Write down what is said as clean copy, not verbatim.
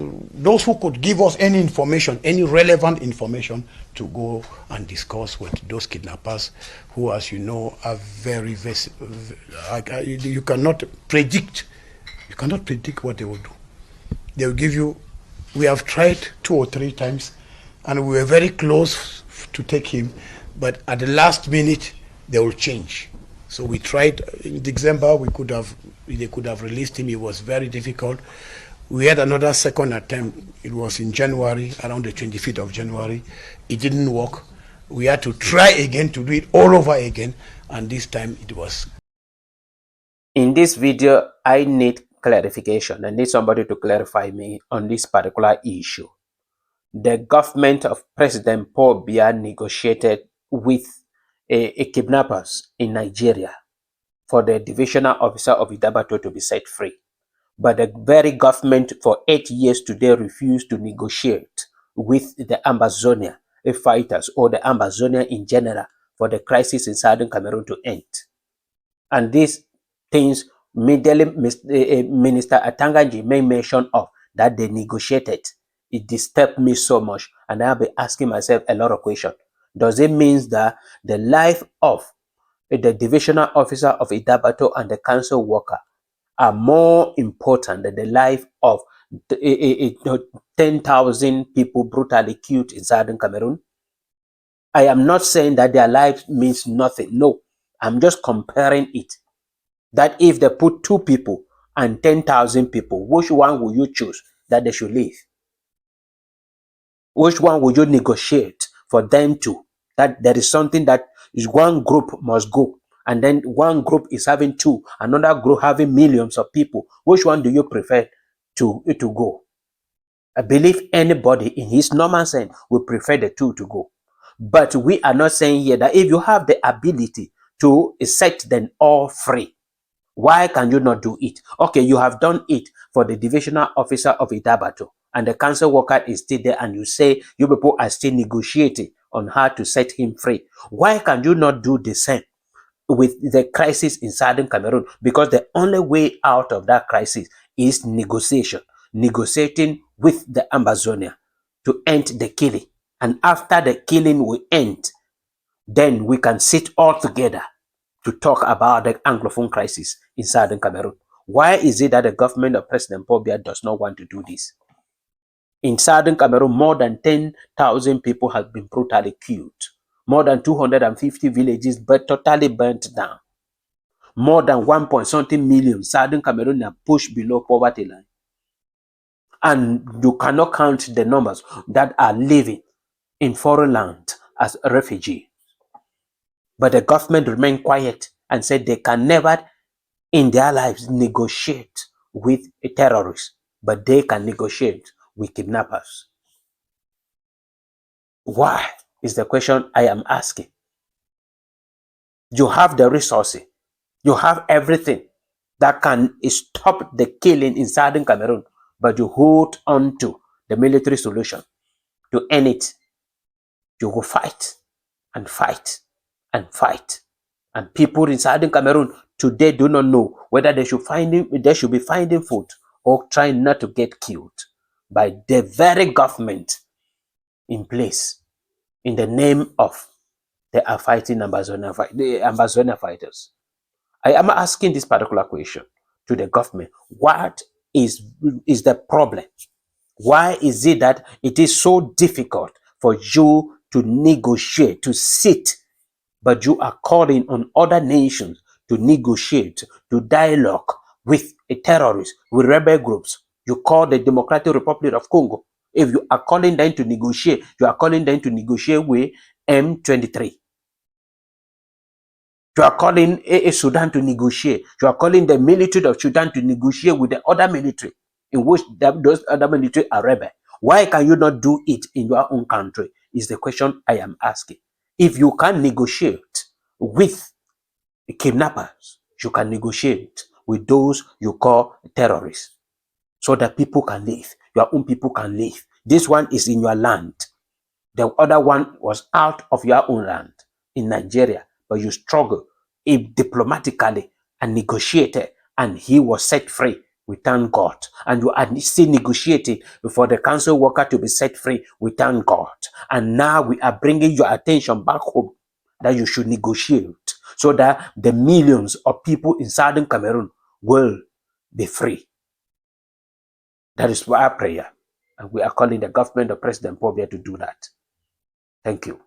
those who could give us any information, any relevant information, to go and discuss with those kidnappers who, as you know, are very, you cannot predict. You cannot predict what they will do. They will give you, we have tried 2 or 3 times, and we were very close to take him, but at the last minute, they will change. So we tried in December, they could have released him. It was very difficult. We had another second attempt. It was in January, around the 25th of January. It didn't work. We had to try again to do it all over again, and this time it was. In this video, I need clarification. I need somebody to clarify me on this particular issue. The government of President Paul Biya negotiated with a kidnappers in Nigeria for the divisional officer of Idabato to be set free. But the very government for 8 years today refused to negotiate with the Ambazonian fighters or the Ambazonian in general for the crisis in southern Cameroon to end. And these things, Minister Atanganji made mention of that they negotiated. It disturbed me so much, and I'll be asking myself a lot of questions. Does it mean that the life of the divisional officer of Idabato and the council worker are more important than the life of 10,000 people brutally killed in southern Cameroon? I am not saying that their life means nothing. No, I'm just comparing it. That if they put 2 people and 10,000 people, which one will you choose that they should leave? Which one would you negotiate for them to? That there is something that is one group must go, and then one group is having 2, another group having millions of people. Which one do you prefer to go? I believe anybody in his normal sense will prefer the 2 to go. But we are not saying here that if you have the ability to set them all free, why can you not do it? Okay, you have done it for the divisional officer of Idabato, and the council worker is still there, and you say you people are still negotiating on how to set him free. Why can you not do the same with the crisis in southern Cameroon? Because the only way out of that crisis is negotiation. Negotiating with the Ambazonia to end the killing. And after the killing will end, then we can sit all together to talk about the Anglophone crisis in southern Cameroon. Why is it that the government of President Paul Biya does not want to do this? In southern Cameroon, more than 10,000 people have been brutally killed. More than 250 villages totally burnt down. More than 1.something million southern Cameroon are pushed below poverty line. And you cannot count the numbers that are living in foreign land as a refugee. But the government remained quiet and said they can never in their lives negotiate with a terrorist, but they can negotiate with kidnappers. Why is the question I am asking. You have the resources, you have everything that can stop the killing in southern Cameroon, but you hold on to the military solution to end it. You will fight and fight and fight. And people in southern Cameroon today do not know whether they should be finding food or trying not to get killed by the very government in place in the name of they are fighting the Ambazonian fighters. I am asking this particular question to the government. What is the problem? Why is it that it is so difficult for you to negotiate, to sit, but you are calling on other nations to negotiate, to dialogue with a terrorist, with rebel groups? You call the Democratic Republic of Congo. If you are calling them to negotiate, you are calling them to negotiate with M23. You are calling Sudan to negotiate. You are calling the military of Sudan to negotiate with the other military, in which those other military are rebel. Why can you not do it in your own country? Is the question I am asking. If you can negotiate with kidnappers, you can negotiate with those you call terrorists, so that people can live. Your own people can live. This one is in your land. The other one was out of your own land in Nigeria, but you struggled diplomatically and negotiated, and he was set free We thank God. And you are still negotiating for the council worker to be set free. We thank God. And now we are bringing your attention back home that you should negotiate so that the millions of people in southern Cameroon will be free. That is our prayer. And we are calling the government of President Paul Biya to do that. Thank you.